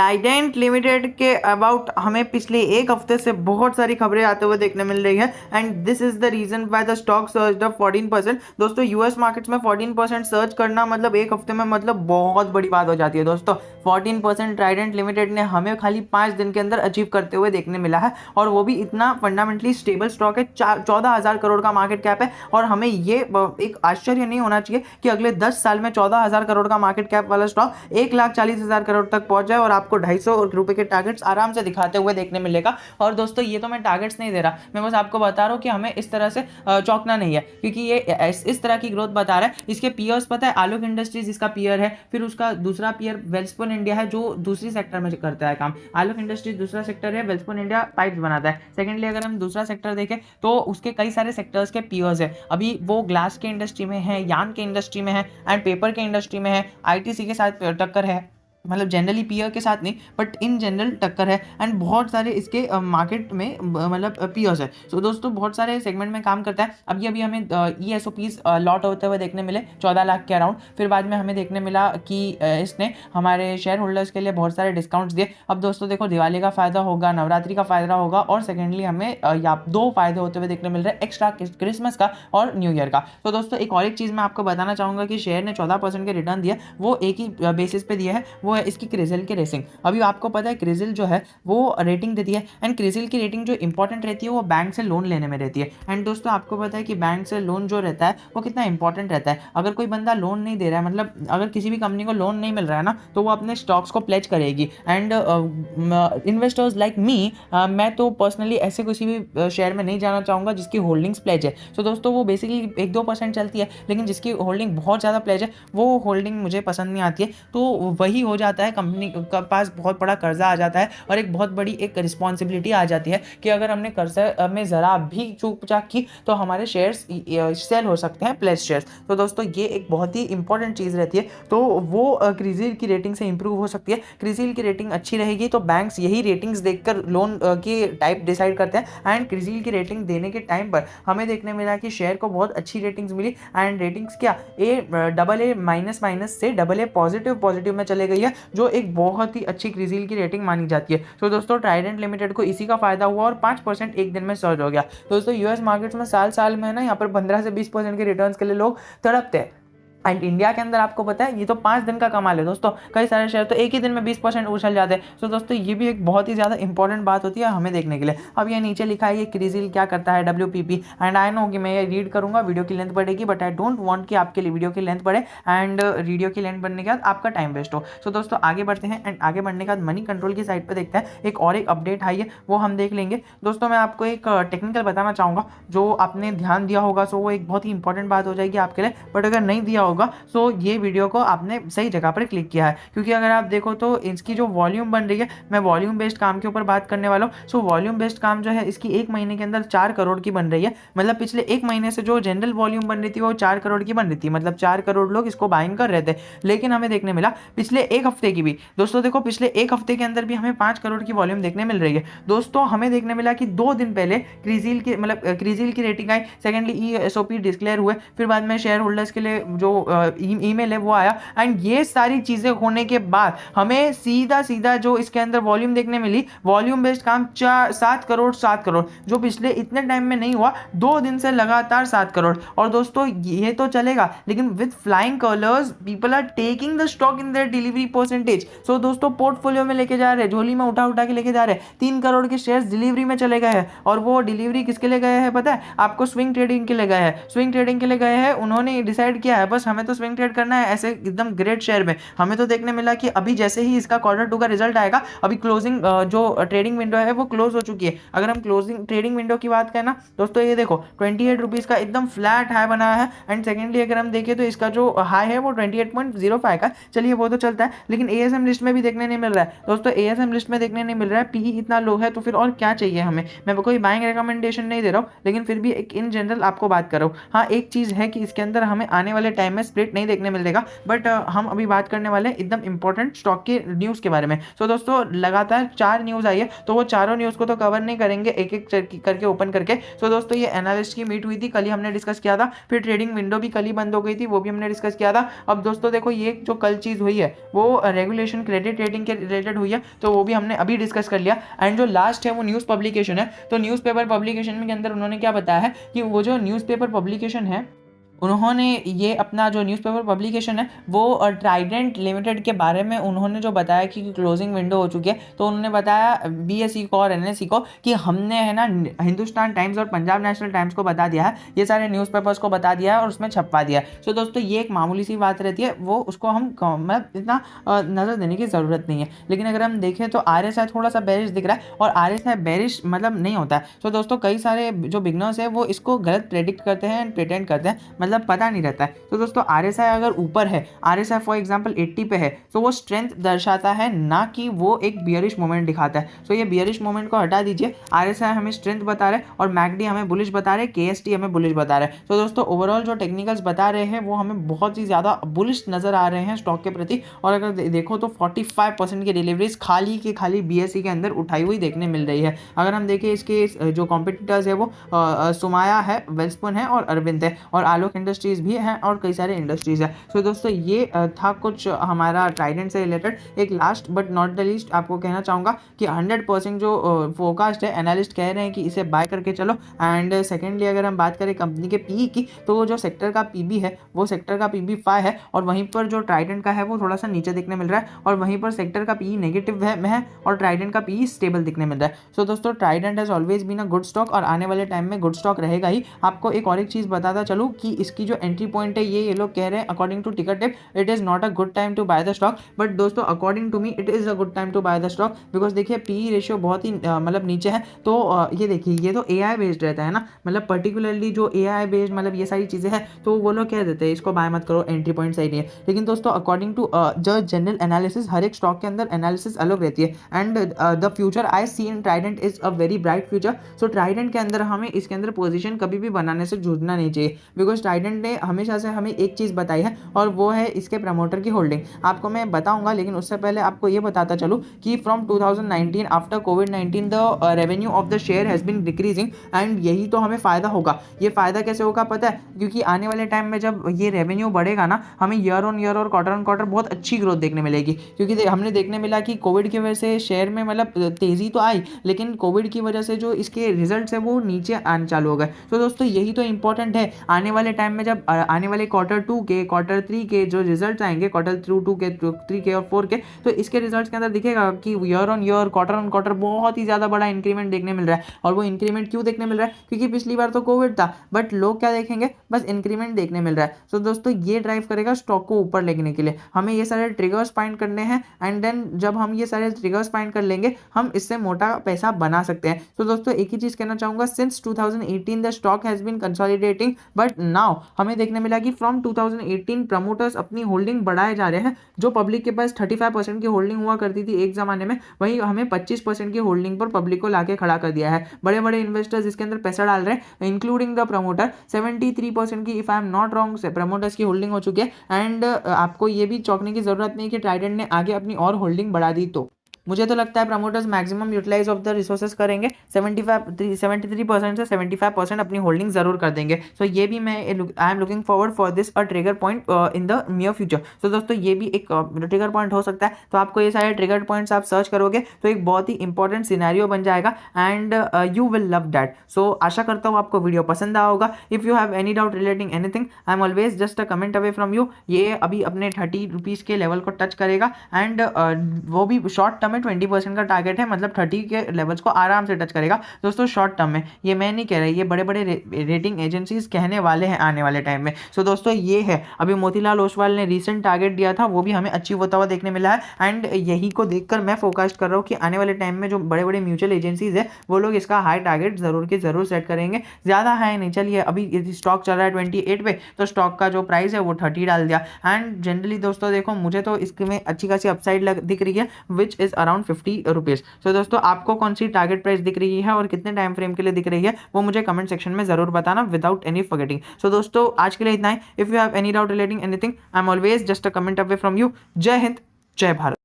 Trident limited के about हमें पिछले एक हफ्ते से बहुत सारी खबरें आते हुए देखने मिल रही है and this is the reason why the stock surged up 14%। दोस्तों यूएस मार्केट्स में 14% सर्च करना मतलब एक हफ्ते में मतलब बहुत बड़ी बात हो जाती है दोस्तों। 14% ट्राइडेंट लिमिटेड ने हमें खाली 5 दिन के अंदर अचीव करते हुए देखने मिला है और वो भी इतना फंडामेंटली स्टेबल स्टॉक है। 14,000 करोड़ का मार्केट कैप है और हमें ये एक आश्चर्य नहीं होना चाहिए कि अगले 10 साल में 14,000 करोड़ का मार्केट कैप वाला स्टॉक 1,40,000 करोड़ तक पहुंच जाए और आपको 250 रुपए के टारगेट्स आराम से दिखाते हुए देखने मिलेगा। और दोस्तों ये तो मैं टारगेट्स नहीं दे रहा, मैं बस आपको बता रहा हूँ कि हमें इस तरह से चौंकना नहीं है क्योंकि ये इस तरह की ग्रोथ बता रहा है। इसके पीयर्स पता है, आलोक इंडस्ट्रीज इसका पीयर है, फिर उसका दूसरा पीयर वेल्सपुन इंडिया है जो दूसरी सेक्टर में करता है काम। आलोक इंडस्ट्रीज दूसरा सेक्टर है, वेल्सपुन इंडिया पाइप्स बनाता है। सेकेंडली अगर हम दूसरा सेक्टर देखें तो उसके कई सारे सेक्टर्स के पीयर्स है। अभी वो ग्लास के इंडस्ट्री में है, यान के इंडस्ट्री में है एंड पेपर के इंडस्ट्री में है, आईटीसी के साथ टक्कर है, मतलब जनरली पीयर के साथ नहीं बट इन जनरल टक्कर है एंड बहुत सारे इसके मार्केट में मतलब पीयर्स है। सो दोस्तों बहुत सारे सेगमेंट में काम करता है। अभी हमें ESOPs लॉट होते हुए देखने मिले 14 लाख के अराउंड। फिर बाद में हमें देखने मिला कि इसने हमारे शेयर होल्डर्स के लिए बहुत सारे डिस्काउंट्स दिए। अब दोस्तों देखो दिवाली का फायदा होगा, नवरात्रि का फायदा होगा और सेकेंडली हमें दो फायदे होते हुए देखने मिल रहे हैं, एक्स्ट्रा क्रिसमस का और न्यू ईयर का। तो दोस्तों एक और एक चीज़ मैं आपको बताना चाहूँगा कि शेयर ने 14% के रिटर्न दिया, वो एक ही बेसिस पे दिया है, वो है इसकी क्रिजिल की रेसिंग। अभी आपको पता है क्रिजिल जो है वो रेटिंग देती है एंड क्रिजिल की रेटिंग जो इंपॉर्टेंट रहती है वो बैंक से लोन लेने में रहती है। एंड दोस्तों आपको पता है कि बैंक से लोन जो रहता है वो कितना इंपॉर्टेंट रहता है। अगर कोई बंदा लोन नहीं दे रहा है, मतलब अगर किसी भी कंपनी को लोन नहीं मिल रहा है ना, तो वो अपने स्टॉक्स को प्लेज करेगी। एंड इन्वेस्टर्स लाइक मी, मैं तो पर्सनली ऐसे किसी भी शेयर में नहीं जाना चाहूँगा जिसकी होल्डिंग्स प्लेज है। सो दोस्तों वो बेसिकली 1-2% चलती है, लेकिन जिसकी होल्डिंग बहुत ज़्यादा प्लेज है वो होल्डिंग मुझे पसंद नहीं आती है। तो वही हो जाता है, कंपनी के पास बहुत बड़ा कर्जा आ जाता है और एक बहुत बड़ी एक रिस्पॉन्सिबिलिटी आ जाती है कि अगर हमने कर्जा में ज़रा भी चूक चाक की तो हमारे शेयर्स सेल हो सकते हैं, प्लेस शेयर्स। तो दोस्तों ये एक बहुत ही इंपॉर्टेंट चीज़ रहती है। तो वो क्रिजिल की रेटिंग से इंप्रूव हो सकती है। क्रिजिल की रेटिंग अच्छी रहेगी तो बैंक्स यही रेटिंग्स देखकर लोन की टाइप डिसाइड करते हैं एंड क्रिजिल की रेटिंग देने के टाइम पर हमें देखने मिला कि शेयर को बहुत अच्छी रेटिंग्स मिली एंड रेटिंग्स क्या AA- से AA पॉजिटिव में चले गई है, जो एक बहुत ही अच्छी क्रिजिल की रेटिंग मानी जाती है। तो दोस्तों ट्राइडेंट लिमिटेड को इसी का फायदा हुआ और 5% एक दिन में सर्ज हो गया। दोस्तों यूएस मार्केट्स में साल में ना यहाँ पर 15 से 20% के रिटर्न्स के लिए लोग तड़पते हैं एंड इंडिया के अंदर आपको पता है ये तो 5 दिन का कमाल है दोस्तों। कई सारे शेयर तो एक ही दिन में 20% उछल जाते हैं। तो दोस्तों ये भी एक बहुत ही ज़्यादा इंपॉर्टेंट बात होती है हमें देखने के लिए। अब ये नीचे लिखा है ये क्रिजिल क्या करता है, WPP, एंड आई नो कि मैं ये रीड करूंगा, वीडियो की लेंथ बढ़ेगी, बट आई डोंट वांट कि आपके लिए वीडियो की लेंथ बढ़े एंड वीडियो की लेंथ बढ़ने के बाद आपका टाइम वेस्ट हो। सो दोस्तों आगे बढ़ते हैं एंड आगे बढ़ने के बाद मनी कंट्रोल की साइड पर देखते हैं। एक और एक अपडेट आई है वो हम देख लेंगे। दोस्तों मैं आपको एक टेक्निकल बताना चाहूँगा, जो आपने ध्यान दिया होगा सो वो एक बहुत ही इंपॉर्टेंट बात हो जाएगी आपके लिए, बट अगर नहीं दिया होगा सो ये वीडियो को आपने सही जगह पर क्लिक किया है। क्योंकि अगर आप देखो तो इसकी जो वॉल्यूम बन रही है, मैं वॉल्यूम बेस्ड काम के ऊपर बात करने वाला हूँ। सो वॉल्यूम बेस्ड काम जो है इसकी एक महीने के अंदर 4 करोड़ की बन रही है। मतलब पिछले एक महीने से जो जनरल वॉल्यूम बन रही थी वो 4 करोड़ की बन रही थी, मतलब 4 करोड़ लोग इसको बाइंग कर रहे थे। लेकिन हमें देखने मिला पिछले एक हफ्ते की भी, दोस्तों देखो पिछले एक हफ्ते के अंदर भी हमें 5 करोड़ की वॉल्यूम देखने मिल रही है। दोस्तों हमें देखने मिला कि 2 दिन पहले क्रिजिल की रेटिंग आई, सेकेंडली ESOP डिक्लेयर हुए, फिर बाद में शेयर होल्डर्स के लिए जो ईमेल है वो आया एंड ये सारी चीजें होने के बाद हमें सीधा जो इसके अंदर वॉल्यूम देखने मिली, वॉल्यूम बेस्ड काम 7 करोड़, जो पिछले इतने टाइम में नहीं हुआ। 2 दिन से लगातार 7 करोड़। और दोस्तों ये तो चलेगा, लेकिन with flying colours people are taking the stock in their delivery percentage. So दोस्तों पोर्टफोलियो में लेके जा रहे हैं, झोली में उठा के लेके जा रहे हैं। 3 करोड़ के शेयर्स डिलीवरी में चले गए हैं और वो डिलीवरी किसके लिए गए हैं पता है आपको? स्विंग ट्रेडिंग के लिए गए हैं। स्विंग ट्रेडिंग के लिए गए हैं, उन्होंने डिसाइड किया है बस हमें तो स्विंग ट्रेड करना है ऐसे एकदम ग्रेट शेयर में। हमें तो देखने मिला कि अभी जैसे ही इसका Q2 का रिजल्ट आएगा, अभी क्लोजिंग जो ट्रेडिंग विंडो है वो क्लोज हो चुकी है। अगर हम क्लोजिंग ट्रेडिंग विंडो की बात करें ना दोस्तों, ये देखो 28 रुपीज़ का एकदम फ्लैट हाई बनाया है एंड सेकेंडली अगर हम देखें तो इसका जो हाई है वो 28.05 का। चलिए वो तो चलता है, लेकिन ASM लिस्ट में भी देखने नहीं मिल रहा है दोस्तों। ASM लिस्ट में देखने नहीं मिल रहा है, PE इतना लो है, तो फिर और क्या चाहिए हमें। मैं कोई बाइंग रिकमेंडेशन नहीं दे रहा हूँ, लेकिन फिर भी एक इन जनरल आपको बात कर रहा हूँ। हाँ एक चीज़ है कि इसके अंदर हमें आने वाले टाइम हमें स्प्लिट नहीं देखने मिलेगा, बट हम अभी बात करने वाले हैं एकदम इंपॉर्टेंट स्टॉक के न्यूज़ के बारे में। सो दोस्तों लगातार 4 न्यूज़ आई है, तो वो चारों न्यूज़ को तो कवर नहीं करेंगे एक एक करके ओपन करके। सो दोस्तों ये एनालिस्ट की मीट हुई थी, कल ही हमने डिस्कस किया था, फिर ट्रेडिंग विंडो भी कल ही बंद हो गई थी, वो भी हमने डिस्कस किया था। अब दोस्तों देखो ये जो कल चीज़ हुई है वो रेगुलेशन क्रेडिट रेटिंग के रिलेटेड हुई है, तो वो भी हमने अभी डिस्कस कर लिया। एंड जो लास्ट है वो न्यूज़ पब्लिकेशन है, तो न्यूज़पेपर पब्लिकेशन के अंदर उन्होंने क्या बताया है कि वो जो न्यूज़पेपर पब्लिकेशन है उन्होंने ये अपना जो न्यूज़पेपर पब्लिकेशन है वो ट्राइडेंट लिमिटेड के बारे में उन्होंने जो बताया कि क्लोजिंग विंडो हो चुकी है, तो उन्होंने बताया BSE को और NSE को कि हमने है ना हिंदुस्तान टाइम्स और पंजाब नेशनल टाइम्स को बता दिया है, ये सारे न्यूज़पेपर्स को बता दिया है और उसमें छपवा दिया है। सो दोस्तों ये एक मामूली सी बात रहती है, वो उसको हम मतलब इतना नज़र देने की ज़रूरत नहीं है। लेकिन अगर हम देखें तो RSI थोड़ा सा बेरिश दिख रहा है, और RSI बेरिश मतलब नहीं होता है। सो दोस्तों कई सारे जो बिगनर्स है वो इसको गलत प्रेडिक्ट करते हैं एंड प्रिटेंड करते हैं, मतलब पता नहीं रहता है। तो दोस्तों RSI अगर ऊपर है, RSI फॉर एग्जांपल 80 पे है, तो वो स्ट्रेंथ दर्शाता है, ना कि वो एक बियरिश मोमेंट दिखाता है। तो ये बियरिश मोमेंट को हटा दीजिए, RSI हमें स्ट्रेंथ बता रहे हैं और मैकडी हमें बुलिश बता रहे हैं, KST हमें बुलिश बता रहे हैं। तो दोस्तों ओवरऑल जो टेक्निकल्स बता रहे हैं वो हमें बहुत ही ज़्यादा बुलिश नज़र आ रहे हैं स्टॉक के प्रति। और अगर देखो तो 45% की डिलीवरीज खाली के खाली BSE के अंदर उठाई हुई देखने मिल रही है। अगर हम देखें इसके जो कॉम्पिटिटर्स है वो सुमाया है, वेल्सपुन है और अरविंद है, और आलोक इंडस्ट्रीज भी हैं और कई सारे इंडस्ट्रीज है। सो दोस्तों ये था कुछ हमारा ट्राइडेंट से रिलेटेड। एक last but not the least आपको कहना चाहूँगा कि 100% जो फोरकास्ट है, एनालिस्ट कह रहे हैं कि इसे बाय करके चलो। एंड सेकेंडली अगर हम बात करें कंपनी के PE की, तो जो सेक्टर का PB है वो सेक्टर का PB 5 है, और वहीं पर जो ट्राइडेंट का है वो थोड़ा सा नीचे दिखने मिल रहा है, और वहीं पर सेक्टर का PE नेगेटिव में है और ट्राइडेंट का PE स्टेबल दिखने मिल रहा है। सो दोस्तों Trident has always been a good stock और आने वाले टाइम में गुड स्टॉक रहेगा ही। आपको एक और एक चीज़ बताता चलूँ कि इसकी जो एंट्री पॉइंट है ये लोग कह रहे हैं according to ticker tip it is not a good time to buy the stock, but दोस्तों according to me it is a good time to buy the stock, because देखिए PE रेशियो बहुत ही मतलब नीचे है। तो ये देखिए ये तो AI बेस्ड रहता है ना, मतलब पर्टिकुलरली जो AI बेस्ड मतलब ये सारी चीज़ें हैं, तो वो लोग कह देते हैं इसको बाय मत करो, एंट्री पॉइंट सही नहीं है। लेकिन दोस्तों अकॉर्डिंग टू जो जनरल एनालिसिस, हर एक स्टॉक के अंदर एनालिसिस अलग रहती है। And the future I see in Trident is a very bright future. So Trident के अंदर हमें इसके अंदर पोजीशन कभी भी बनाने से जूझना नहीं चाहिए, बिकॉज ट्राइडेंट ने हमेशा से हमें एक चीज़ बताई है और वो है इसके प्रमोटर की होल्डिंग। आपको मैं बताऊंगा, लेकिन उससे पहले आपको ये बताता चलूँ कि फ्रॉम 2019 आफ्टर कोविड-19 the revenue of the share has been decreasing, and यही तो हमें फ़ायदा होगा। ये फ़ायदा कैसे होगा पता है? क्योंकि आने वाले टाइम में जब ये रेवेन्यू बढ़ेगा ना, हमें ईयर ऑन ईयर और क्वार्टर ऑन क्वार्टर बहुत अच्छी ग्रोथ देखने मिलेगी। क्योंकि हमने देखने मिला कि कोविड की वजह से शेयर में मतलब तेज़ी तो आई, लेकिन कोविड की वजह से जो इसके रिजल्ट्स है वो नीचे आने चालू हो गए। तो दोस्तों यही तो इंपॉर्टेंट है आने वाले टाइम में, जब आने वाले क्वार्टर 2 के, क्वार्टर 3 के जो रिजल्ट्स आएंगे, क्वार्टर 2 के, 3 के और 4 के, तो इसके रिजल्ट्स के अंदर दिखेगा कि year on year, quarter on quarter बहुत ही ज़्यादा बड़ा इंक्रीमेंट देखने मिल रहा है। और वो इंक्रीमेंट क्यों देखने मिल रहा है? क्योंकि पिछली बार तो कोविड था, बट लोग क्या देखेंगे? बस इंक्रीमेंट देखने मिल रहा है। तो दोस्तों ये ड्राइव करेगा स्टॉक को ऊपर लेने के लिए। हमें ये सारे ट्रिगर्स फाइंड करने हैं, एंड देन जब हम ये सारे ट्रिगर्स फाइंड कर लेंगे, हम इससे मोटा पैसा बना सकते हैं। तो दोस्तों एक ही चीज़ कहना चाहूँगा, since 2018 the stock has been consolidating, but now हमें देखने मिला कि फ्रॉम 2018 प्रमोटर्स अपनी होल्डिंग बढ़ाए जा रहे हैं। जो पब्लिक के पास 35% की होल्डिंग हुआ करती थी एक ज़माने में, वहीं हमें 25% की होल्डिंग पर पब्लिक को लाके खड़ा कर दिया है। बड़े बड़े इन्वेस्टर्स इसके अंदर पैसा डाल रहे हैं, इंक्लूडिंग द प्रमोटर। 73% की, if I am not wrong, से प्रमोटर्स की होल्डिंग हो चुकी है। एंड आपको ये भी चौंकने की जरूरत नहीं कि ट्राइडेंट ने आगे अपनी और होल्डिंग बढ़ा दी। तो मुझे तो लगता है promoters maximum utilise of the resources करेंगे, 73% से 75% अपनी होल्डिंग जरूर कर देंगे। सो ये भी मैं I am looking forward for this a trigger point in the near future. So दोस्तों ये भी एक ट्रिगर पॉइंट हो सकता है। तो आपको ये सारे ट्रिगर पॉइंट्स आप सर्च करोगे तो एक बहुत ही इंपॉर्टेंट सिनेरियो बन जाएगा, and you will love that. So आशा करता हूँ आपको वीडियो पसंद आया होगा। If you have any doubt relating anything, I am always just a comment away from you. ये अभी अपने 30 रुपीज़ के लेवल को टच करेगा, एंड वो भी शॉर्ट टर्म में 20% का टारगेट है, मतलब 30 के लेवल्स को आराम से टच करेगा। दोस्तों शॉर्ट टर्म में, ये मैं नहीं कह रहा, ये बड़े बड़े रेटिंग एजेंसीज कहने वाले हैं आने वाले टाइम में। सो दोस्तों ये है, अभी मोतीलाल ओसवाल ने रीसेंट टारगेट दिया था, वो भी हमें अचीव होता हुआ देखने मिला है। एंड यही को देखकर मैं फोकस कर रहा हूँ कि आने वाले टाइम में जो बड़े बड़े म्यूचुअल एजेंसीज है वो लोग इसका हाई टारगेट जरूर के जरूर सेट करेंगे। ज़्यादा हाई नहीं, चलिए अभी स्टॉक चल रहा है 28 पे, तो स्टॉक का जो प्राइस है वो 30 डाल दिया। एंड जनरली दोस्तों देखो, मुझे तो इसमें अच्छी खासी अपसाइड दिख रही है, विच इज़ अराउंड 50 रुपीज़। सो दोस्तों आपको कौन सी टारगेट प्राइस दिख रही है और कितने टाइम फ्रेम के लिए दिख रही है वो मुझे कमेंट सेक्शन में जरूर बताना विदाउट एनी फॉरगेटिंग। सो दोस्तों आज के लिए इतना ही। If you have any doubt relating anything I am always just a comment away from you. जय हिंद, जय भारत।